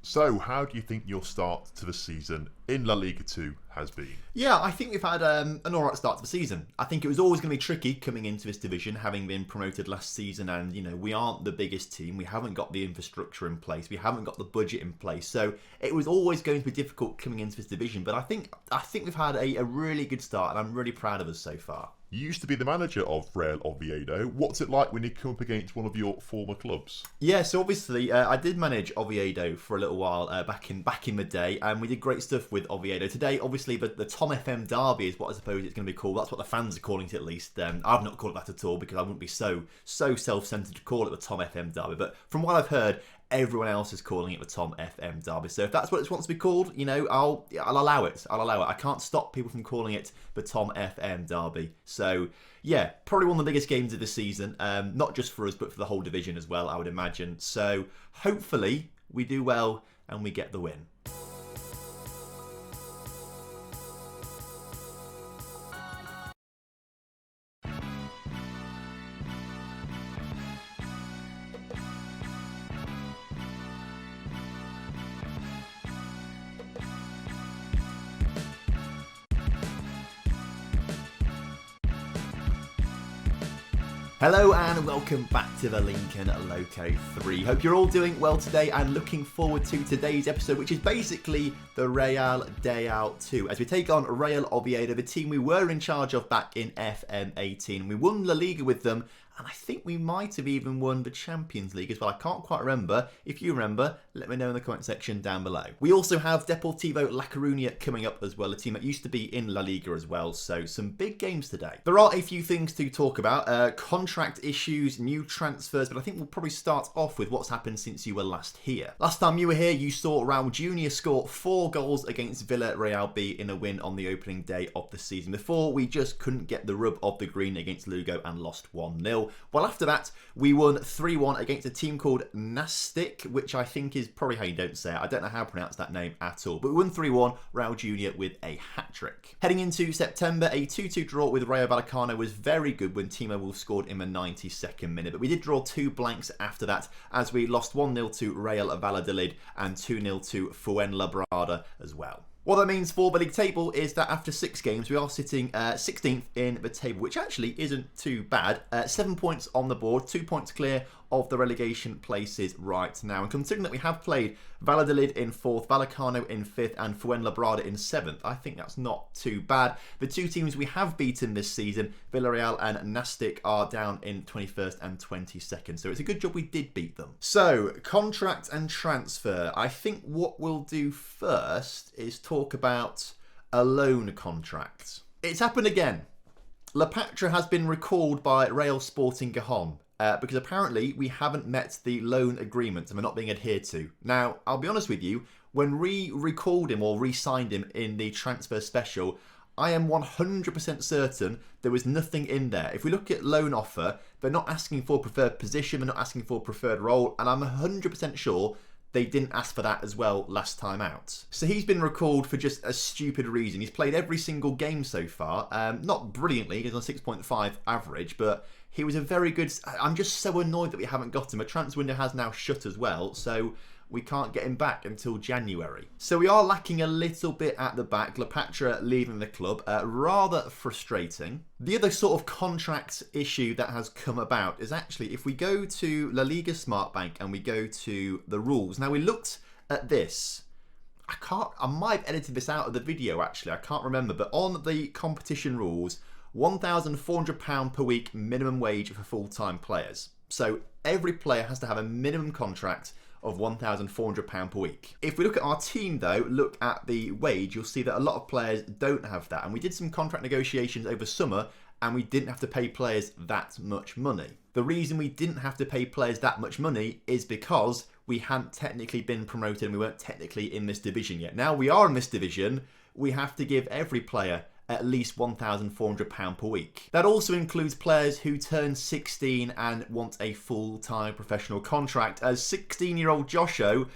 So, how do you think your start to the season in La Liga 2 has been? Yeah, I think we've had an alright start to the season. I think it was always going to be tricky coming into this division, having been promoted last season, and we aren't the biggest team. We haven't got the infrastructure in place. We haven't got the budget in place. So it was always going to be difficult coming into this division. But I think we've had a really good start, and I'm really proud of us so far. You used to be the manager of Real Oviedo. What's it like when you come up against one of your former clubs? Yeah, so obviously I did manage Oviedo for a little while back in the day, and we did great stuff with Oviedo. Today, obviously, the TomFM derby is what I suppose it's going to be called. That's what the fans are calling it, at least. I've not called it that at all because I wouldn't be so self-centered to call it the TomFM derby. But from what I've heard, everyone else is calling it the TomFM derby. So if that's what it wants to be called, I'll allow it. I can't stop people from calling it the TomFM derby. So yeah, probably one of the biggest games of the season. Not just for us, but for the whole division as well, I would imagine. So hopefully we do well and we get the win. Hello and welcome back to the Lincoln Loco 3. Hope you're all doing well today and looking forward to today's episode, which is basically the Real Day Out 2, as we take on Real Oviedo, the team we were in charge of back in FM18. We won La Liga with them, and I think we might have even won the Champions League as well. I can't quite remember. If you remember, let me know in the comment section down below. We also have Deportivo La Coruña coming up as well, a team that used to be in La Liga as well, so some big games today. There are a few things to talk about, contract issues, new transfers, but I think we'll probably start off with what's happened since you were last here. Last time you were here, you saw Raul Jr. score 4 goals against Villarreal B in a win on the opening day of the season. Before, we just couldn't get the rub of the green against Lugo and lost 1-0. Well, after that, we won 3-1 against a team called Nastic, which I think is probably how you don't say it. I don't know how to pronounce that name at all. But we won 3-1, Raul Jr. with a hat-trick. Heading into September, a 2-2 draw with Rayo Vallecano was very good when Timo Wolff scored in the 92nd minute. But we did draw 2 blanks after that, as we lost 1-0 to Real Valladolid and 2-0 to Fuenlabrada as well. What that means for the league table is that after 6 games, we are sitting 16th in the table, which actually isn't too bad. 7 points on the board, 2 points clear of the relegation places right now. And considering that we have played Valladolid in 4th, Vallecano in 5th, and Fuenlabrada in 7th, I think that's not too bad. The 2 teams we have beaten this season, Villarreal and Nastic, are down in 21st and 22nd. So it's a good job we did beat them. So, contract and transfer. I think what we'll do first is talk about a loan contract. It's happened again. La Patra has been recalled by Real Sporting Gijón. Because apparently we haven't met the loan agreement and we're not being adhered to. Now, I'll be honest with you, when we recalled him or re-signed him in the transfer special, I am 100% certain there was nothing in there. If we look at loan offer, they're not asking for preferred position, they're not asking for preferred role, and I'm 100% sure they didn't ask for that as well last time out. So he's been recalled for just a stupid reason. He's played every single game so far. Not brilliantly, he's on 6.5 average, but he was a very good... I'm just so annoyed that we haven't got him. A transfer window has now shut as well, so we can't get him back until January. So we are lacking a little bit at the back. La Patra leaving the club. Rather frustrating. The other sort of contract issue that has come about is actually if we go to La Liga Smart Bank and we go to the rules. Now we looked at this. I might have edited this out of the video actually. I can't remember. But on the competition rules, £1,400 per week minimum wage for full-time players. So every player has to have a minimum contract of £1,400 per week. If we look at our team though, look at the wage, you'll see that a lot of players don't have that. And we did some contract negotiations over summer and we didn't have to pay players that much money. The reason we didn't have to pay players that much money is because we hadn't technically been promoted and we weren't technically in this division yet. Now we are in this division, we have to give every player at least £1,400 per week. That also includes players who turn 16 and want a full-time professional contract, as 16-year-old Josho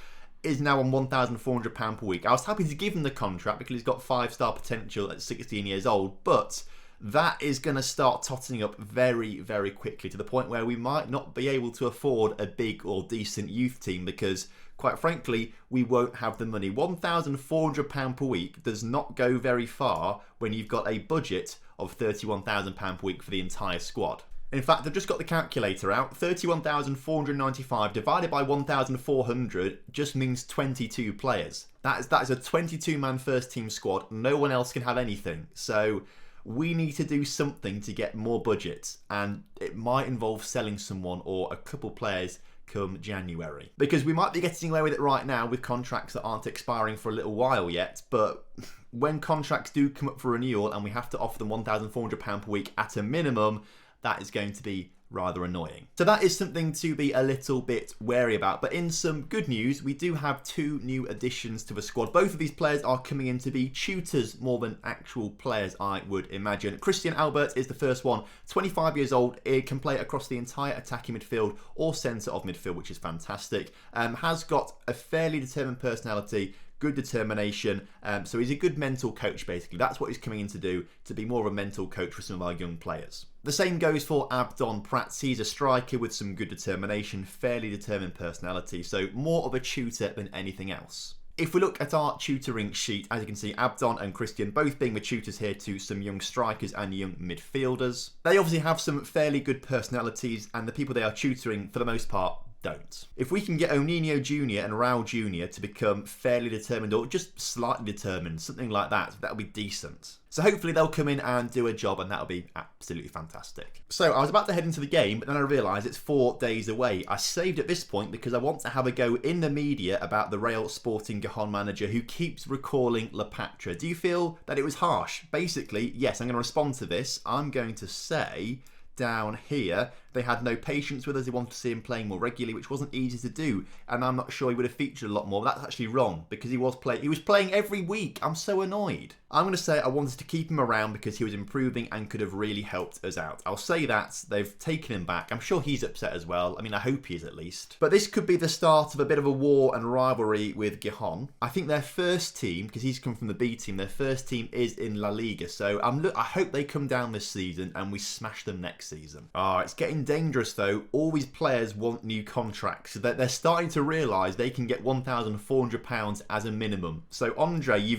is now on £1,400 per week. I was happy to give him the contract because he's got 5-star potential at 16 years old, but that is going to start totting up very, very quickly to the point where we might not be able to afford a big or decent youth team because quite frankly, we won't have the money. £1,400 per week does not go very far when you've got a budget of £31,000 per week for the entire squad. In fact, I've just got the calculator out. 31,495 divided by 1,400 just means 22 players. That is a 22-man first team squad. No one else can have anything. So we need to do something to get more budget, and it might involve selling someone or a couple players come January. Because we might be getting away with it right now with contracts that aren't expiring for a little while yet, but when contracts do come up for renewal and we have to offer them £1,400 per week at a minimum, that is going to be rather annoying. So that is something to be a little bit wary about. But in some good news, we do have 2 new additions to the squad. Both of these players are coming in to be tutors more than actual players, I would imagine. Christian Albert is the first one, 25 years old. He can play across the entire attacking midfield or centre of midfield, which is fantastic. Has got a fairly determined personality, good determination, so he's a good mental coach basically. That's what he's coming in to do, to be more of a mental coach for some of our young players. The same goes for Abdon Prats. He's a striker with some good determination, fairly determined personality, so more of a tutor than anything else. If we look at our tutoring sheet, as you can see, Abdon and Christian both being the tutors here to some young strikers and young midfielders. They obviously have some fairly good personalities, and the people they are tutoring, for the most part, don't. If we can get Onino Jr. and Raul Jr. to become fairly determined or just slightly determined, something like that, that'll be decent. So hopefully they'll come in and do a job, and that'll be absolutely fantastic. So I was about to head into the game, but then I realised it's 4 days away. I saved at this point because I want to have a go in the media about the Real Sporting Gijón manager who keeps recalling La Patra. Do you feel that it was harsh? Basically, yes, I'm going to respond to this. I'm going to say down here, they had no patience with us. They wanted to see him playing more regularly, which wasn't easy to do, and I'm not sure he would have featured a lot more. That's actually wrong, because he was playing every week. I'm so annoyed. I'm going to say I wanted to keep him around because he was improving and could have really helped us out. I'll say that. They've taken him back. I'm sure he's upset as well. I mean, I hope he is at least. But this could be the start of a bit of a war and rivalry with Gijón. I think their first team, because he's come from the B team, their first team is in La Liga, so I hope they come down this season and we smash them next season. It's getting dangerous though. All these players want new contracts. They're starting to realise they can get £1,400 as a minimum. So Andre,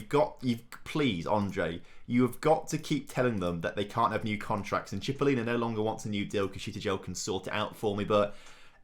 please Andre, you have got to keep telling them that they can't have new contracts. And Cipollina no longer wants a new deal because Sheetajel can sort it out for me, but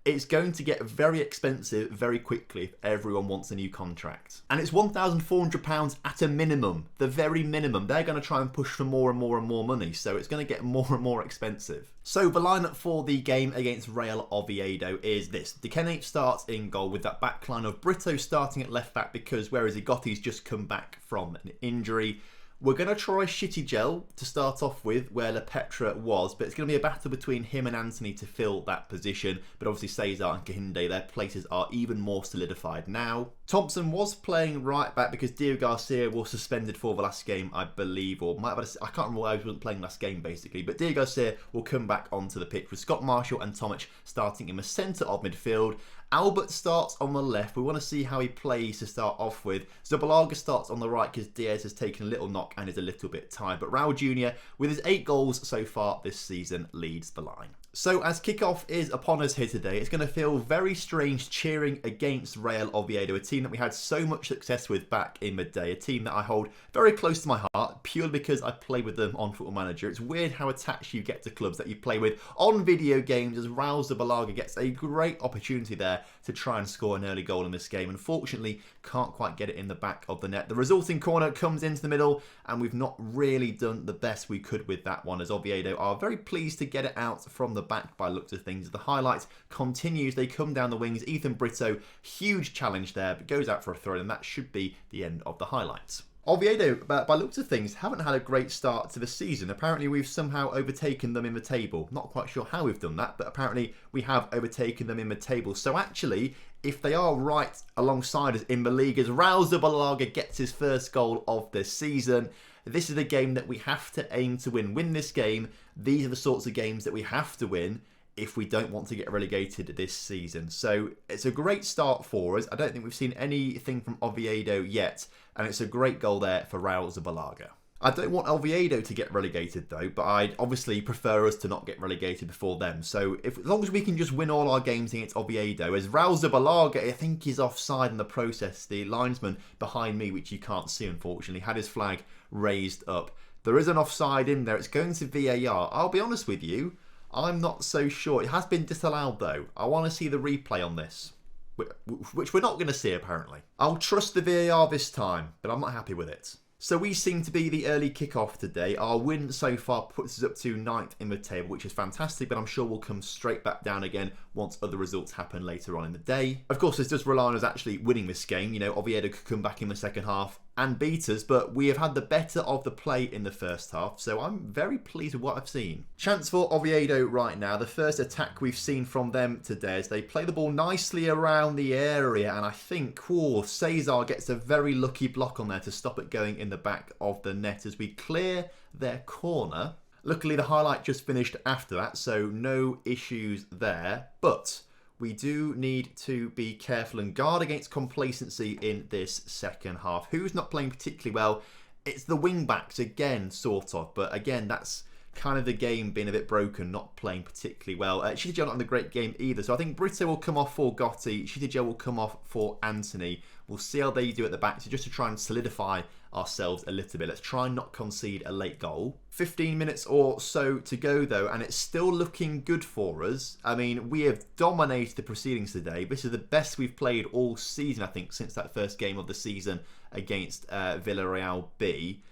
it's going to get very expensive very quickly if everyone wants a new contract. And it's £1,400 at a minimum, the very minimum. They're going to try and push for more and more and more money, so it's going to get more and more expensive. So the lineup for the game against Real Oviedo is this. Dikene starts in goal with that back line of Brito starting at left back because whereas Igotti's just come back from an injury. We're going to try Sheetajel to start off with, where La Petra was, but it's going to be a battle between him and Anthony to fill that position. But obviously Cesar and Cahinde, their places are even more solidified now. Thompson was playing right back because Diego Garcia was suspended for the last game, I believe, or I can't remember why he wasn't playing last game basically. But Diego Garcia will come back onto the pitch with Scott Marshall and Tomic starting in the centre of midfield. Albert starts on the left. We want to see how he plays to start off with. Zubillaga starts on the right because Diaz has taken a little knock and is a little bit tired. But Raul Jr., with his 8 goals so far this season, leads the line. So as kickoff is upon us here today, it's going to feel very strange cheering against Real Oviedo, a team that we had so much success with back in the day, a team that I hold very close to my heart, purely because I play with them on Football Manager. It's weird how attached you get to clubs that you play with on video games, as Raul Zubillaga gets a great opportunity there to try and score an early goal in this game. Unfortunately, can't quite get it in the back of the net. The resulting corner comes into the middle, and we've not really done the best we could with that one, as Oviedo are very pleased to get it out from the back by looks of things. The highlight continues. They come down the wings. Ethan Brito, huge challenge there, but goes out for a throw, and that should be the end of the highlights. Oviedo, by looks of things, haven't had a great start to the season. Apparently, we've somehow overtaken them in the table. Not quite sure how we've done that, but apparently we have overtaken them in the table. So actually, if they are right alongside us in the league, as Raul Zubillaga gets his first goal of the season, this is the game that we have to aim to win. Win this game. These are the sorts of games that we have to win if we don't want to get relegated this season. So it's a great start for us. I don't think we've seen anything from Oviedo yet, and it's a great goal there for Raul Zubillaga. I don't want Oviedo to get relegated though, but I'd obviously prefer us to not get relegated before them. So as long as we can just win all our games against Oviedo, as Raul Zubalaga, I think is offside in the process. The linesman behind me, which you can't see unfortunately, had his flag raised up. There is an offside in there. It's going to VAR. I'll be honest with you, I'm not so sure. It has been disallowed though. I want to see the replay on this, which we're not going to see apparently. I'll trust the VAR this time, but I'm not happy with it. So we seem to be the early kick-off today. Our win so far puts us up to 9th in the table, which is fantastic, but I'm sure we'll come straight back down again once other results happen later on in the day. Of course, this does rely on us actually winning this game. You know, Oviedo could come back in the second half and beat us, but we have had the better of the play in the first half, so I'm very pleased with what I've seen. Chance for Oviedo right now. The first attack we've seen from them today as they play the ball nicely around the area, and I think Cesar gets a very lucky block on there to stop it going in the back of the net as we clear their corner. Luckily, the highlight just finished after that, so no issues there, but we do need to be careful and guard against complacency in this second half. Who's not playing particularly well? It's the wing-backs again, sort of. But again, that's kind of the game being a bit broken, not playing particularly well. Shitijel not in the great game either. So I think Brito will come off for Gotti. Shitijel will come off for Anthony. We'll see how they do at the back. So just to try and solidify ourselves a little bit. Let's try and not concede a late goal. 15 minutes or so to go though, and it's still looking good for us. I mean, we have dominated the proceedings today. This is the best we've played all season, I think, since that first game of the season against Villarreal B.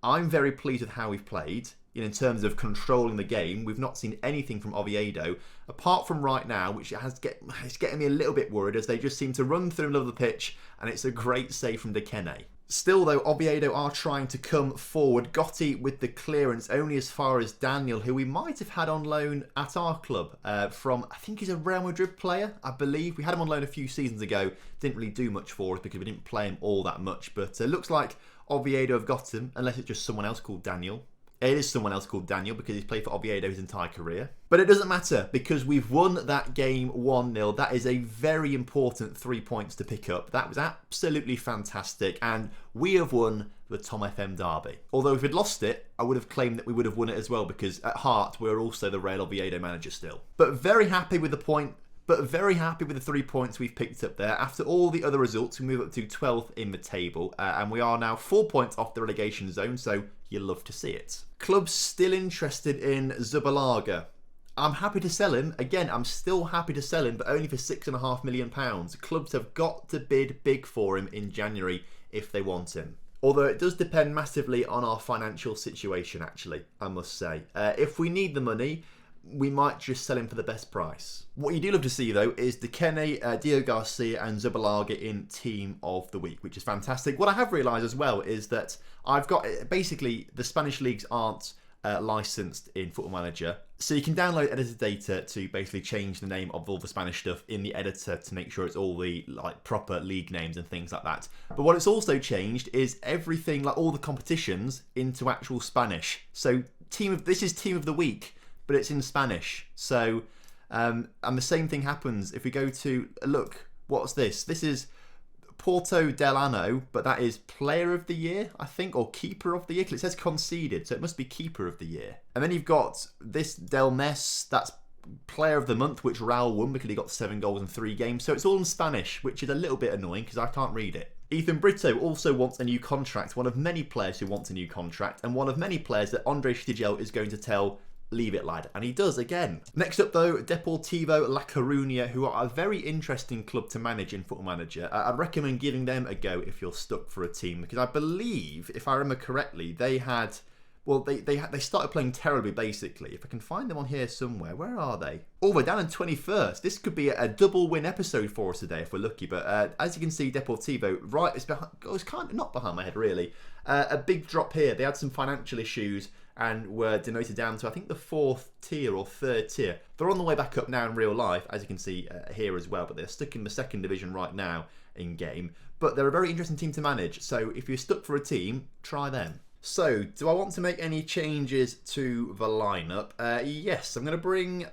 I'm very pleased with how we've played. In terms of controlling the game, we've not seen anything from Oviedo, apart from right now, which it's getting me a little bit worried as they just seem to run through the middle of the pitch, and it's a great save from Dekene. Still though, Oviedo are trying to come forward. Gotti with the clearance only as far as Daniel, who we might have had on loan at our club from, I think he's a Real Madrid player, I believe. We had him on loan a few seasons ago. Didn't really do much for us because we didn't play him all that much. But it looks like Oviedo have got him, unless it's just someone else called Daniel. It is someone else called Daniel because he's played for Oviedo his entire career. But it doesn't matter because we've won that game 1-0. That is a very important 3 points to pick up. That was absolutely fantastic. And we have won the TomFM derby. Although if we'd lost it, I would have claimed that we would have won it as well because at heart, we're also the Real Oviedo manager still. But very happy with the point. But very happy with the 3 points we've picked up there. After all the other results, we move up to 12th in the table. And we are now 4 points off the relegation zone, so you'll love to see it. Club's still interested in Zubalaga. I'm happy to sell him. Again, I'm still happy to sell him, but only for £6.5 million. Clubs have got to bid big for him in January if they want him. Although it does depend massively on our financial situation, actually, I must say. If we need the money, we might just sell him for the best price. What you do love to see though is Dekene, Dio Garcia and Zubalaga in Team of the Week, which is fantastic. What I have realised as well is that I've got, basically the Spanish leagues aren't licensed in Football Manager. So you can download editor data to basically change the name of all the Spanish stuff in the editor to make sure it's all the proper league names and things like that. But what it's also changed is everything, like all the competitions, into actual Spanish. So this is Team of the Week, but it's in Spanish. So, and the same thing happens if we go to, look, what's this? This is Porto del Ano, but that is Player of the Year, I think, or Keeper of the Year, because it says conceded, so it must be Keeper of the Year. And then you've got this Del Mes, that's Player of the Month, which Raul won because he got 7 goals in 3 games. So it's all in Spanish, which is a little bit annoying because I can't read it. Ethan Brito also wants a new contract, one of many players who wants a new contract, and one of many players that Andre Shitijel is going to tell, leave it, lad. And he does again. Next up, though, Deportivo La Coruña, who are a very interesting club to manage in Football Manager. I'd recommend giving them a go if you're stuck for a team, because I believe, if I remember correctly, they had... Well, they started playing terribly, basically. If I can find them on here somewhere. Where are they? Oh, we're down in 21st. This could be a double win episode for us today if we're lucky. But as you can see, Deportivo, right, it's kind of not behind my head, really. A big drop here. They had some financial issues and were demoted down to, I think, the 4th tier or 3rd tier. They're on the way back up now in real life, as you can see here as well. But they're stuck in the 2nd division right now in game. But they're a very interesting team to manage. So if you're stuck for a team, try them. So, do I want to make any changes to the lineup? Yes, I'm going to bring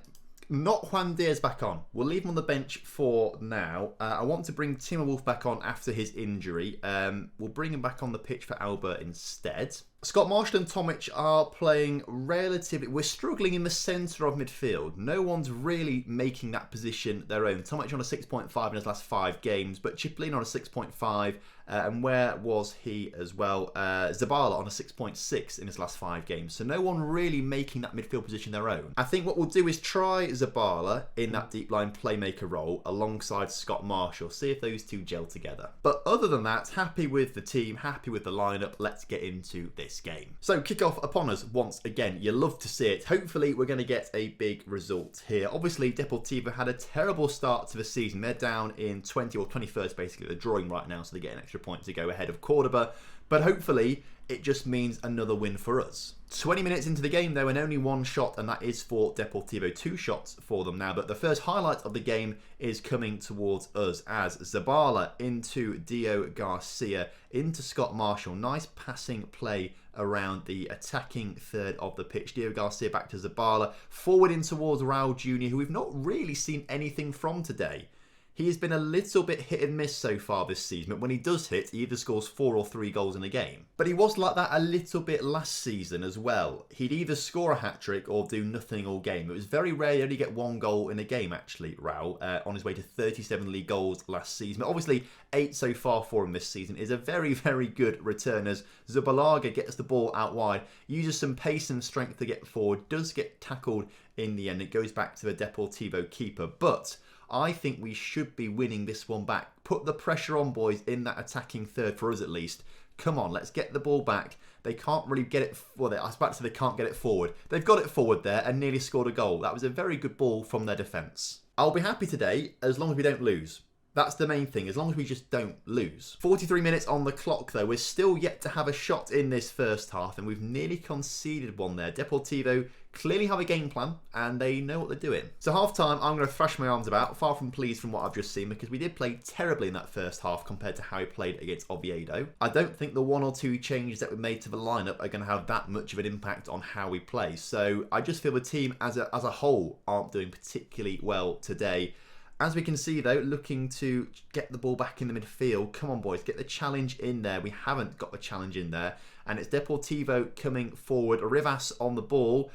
not Juan Diaz back on. We'll leave him on the bench for now. I want to bring Timo Wolff back on after his injury. We'll bring him back on the pitch for Albert instead. Scott Marshall and Tomic are playing relatively... We're struggling in the centre of midfield. No one's really making that position their own. Tomic on a 6.5 in his last 5 games, but Cipollina on a 6.5. And where was he as well? Zabala on a 6.6 in his last 5 games. So no one really making that midfield position their own. I think what we'll do is try Zabala in that deep line playmaker role alongside Scott Marshall. See if those two gel together. But other than that, happy with the team, happy with the lineup. Let's get into this game. So kick-off upon us once again. You love to see it. Hopefully we're going to get a big result here. Obviously Deportivo had a terrible start to the season. They're down in 20 or 21st basically. They're drawing right now, so they get an extra point to go ahead of Cordoba. But hopefully it just means another win for us. 20 minutes into the game though, and only 1 shot, and that is for Deportivo. 2 shots for them now, but the first highlight of the game is coming towards us as Zabala into Dio Garcia, into Scott Marshall. Nice passing play around the attacking third of the pitch. Dio Garcia back to Zabala, forward in towards Raul Jr., who we've not really seen anything from today. He has been a little bit hit and miss so far this season, but when he does hit, he either scores 4 or 3 goals in a game. But he was like that a little bit last season as well. He'd either score a hat-trick or do nothing all game. It was very rare he'd only get 1 goal in a game, actually, Raul, on his way to 37 league goals last season. But obviously, 8 so far for him this season is a very, very good return as Zubalaga gets the ball out wide, uses some pace and strength to get forward, does get tackled in the end. It goes back to the Deportivo keeper, but I think we should be winning this one back. Put the pressure on, boys, in that attacking third for us at least. Come on, let's get the ball back. They can't really get it... Well, I was about to say they can't get it forward. They've got it forward there and nearly scored a goal. That was a very good ball from their defence. I'll be happy today as long as we don't lose. That's the main thing, as long as we just don't lose. 43 minutes on the clock, though. We're still yet to have a shot in this first half, and we've nearly conceded one there. Deportivo clearly have a game plan, and they know what they're doing. So half-time, I'm going to thrash my arms about, far from pleased from what I've just seen, because we did play terribly in that first half compared to how we played against Oviedo. I don't think the 1 or 2 changes that we made to the lineup are going to have that much of an impact on how we play. So I just feel the team as a whole aren't doing particularly well today. As we can see, though, looking to get the ball back in the midfield. Come on, boys, get the challenge in there. We haven't got the challenge in there. And it's Deportivo coming forward. Rivas on the ball.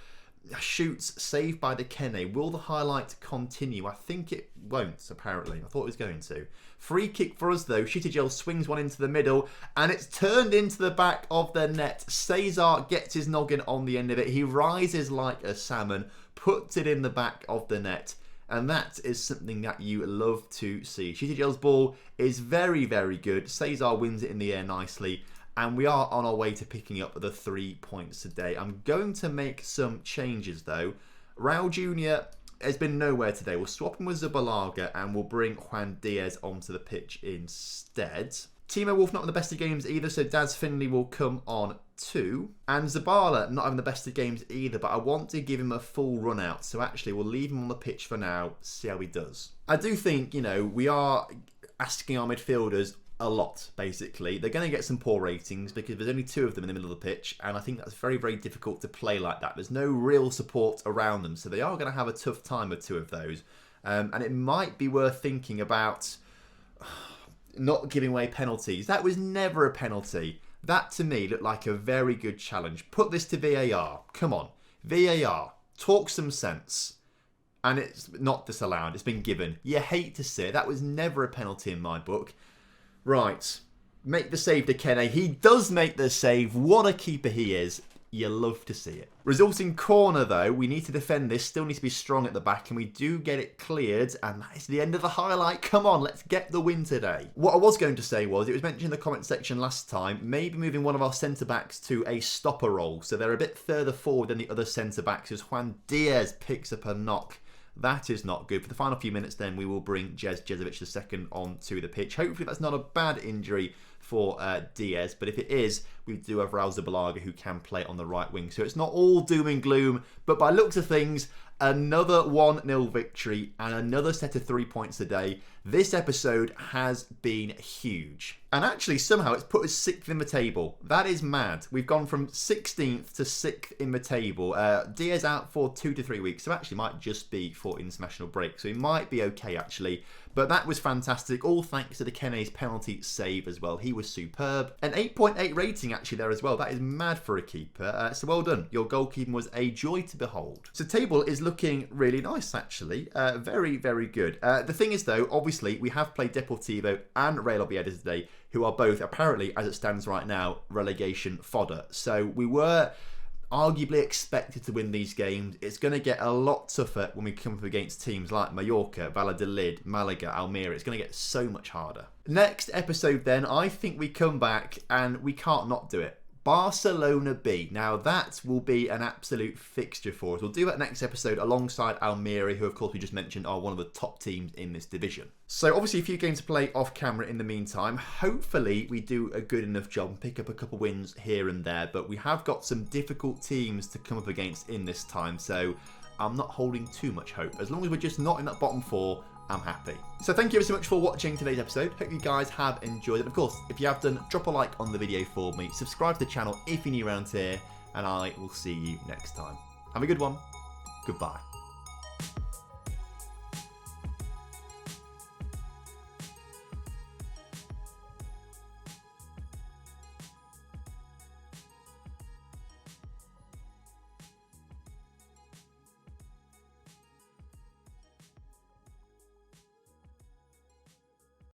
Shoots, saved by the Kene. Will the highlight continue? I think it won't, apparently. I thought it was going to. Free kick for us, though. Shitigel swings one into the middle, and it's turned into the back of the net. Cesar gets his noggin on the end of it. He rises like a salmon, puts it in the back of the net. And that is something that you love to see. Shitigel's ball is very, very good. Cesar wins it in the air nicely. And we are on our way to picking up the 3 points today. I'm going to make some changes, though. Raul Jr. has been nowhere today. We'll swap him with Zubalaga and we'll bring Juan Diaz onto the pitch instead. Timo Wolff not in the best of games either, so Daz Finley will come on too. And Zabala not having the best of games either, but I want to give him a full run out. So actually, we'll leave him on the pitch for now, see how he does. I do think, you know, we are asking our midfielders a lot, basically. They're going to get some poor ratings because there's only 2 of them in the middle of the pitch, and I think that's very, very difficult to play like that. There's no real support around them, so they are going to have a tough time with 2 of those. And it might be worth thinking about not giving away penalties. That was never a penalty. That, to me, looked like a very good challenge. Put this to VAR. Come on. VAR. Talk some sense. And it's not disallowed. It's been given. You hate to see it. That was never a penalty in my book. Right. Make the save to Kene. He does make the save. What a keeper he is. You love to see it. Resulting corner, though. We need to defend this. Still need to be strong at the back. And we do get it cleared. And that is the end of the highlight. Come on, let's get the win today. What I was going to say was, it was mentioned in the comment section last time, maybe moving one of our centre-backs to a stopper role. So they're a bit further forward than the other centre-backs as Juan Diaz picks up a knock. That is not good. For the final few minutes then, we will bring Jezovic II onto the pitch. Hopefully that's not a bad injury for Diaz, but if it is, we do have Raul Zubalaga who can play on the right wing. So it's not all doom and gloom, but by looks of things, another 1-0 victory and another set of 3 points today. This episode has been huge. And actually, somehow, it's put us 6th in the table. That is mad. We've gone from 16th to 6th in the table. Dia's out for 2 to 3 weeks, so actually might just be for international break. So he might be okay, actually. But that was fantastic, all thanks to the Kene's penalty save as well. He was superb. An 8.8 rating actually there as well. That is mad for a keeper. So well done. Your goalkeeping was a joy to behold. So table is looking really nice, actually. Very, very good. The thing is, though, obviously, we have played Deportivo and Real Oviedo today, who are both, apparently, as it stands right now, relegation fodder. So we were arguably expected to win these games. It's going to get a lot tougher when we come up against teams like Mallorca, Valladolid, Malaga, Almeria. It's going to get so much harder. Next episode then, I think we come back and we can't not do it. Barcelona B. Now that will be an absolute fixture for us. We'll do that next episode alongside Almeria, who of course we just mentioned are one of the top teams in this division. So obviously a few games to play off camera in the meantime. Hopefully we do a good enough job and pick up a couple wins here and there, but we have got some difficult teams to come up against in this time, so I'm not holding too much hope. As long as we're just not in that bottom 4, I'm happy. So thank you so much for watching today's episode. Hope you guys have enjoyed it. Of course, if you have done, drop a like on the video for me. Subscribe to the channel if you're new around here. And I will see you next time. Have a good one. Goodbye.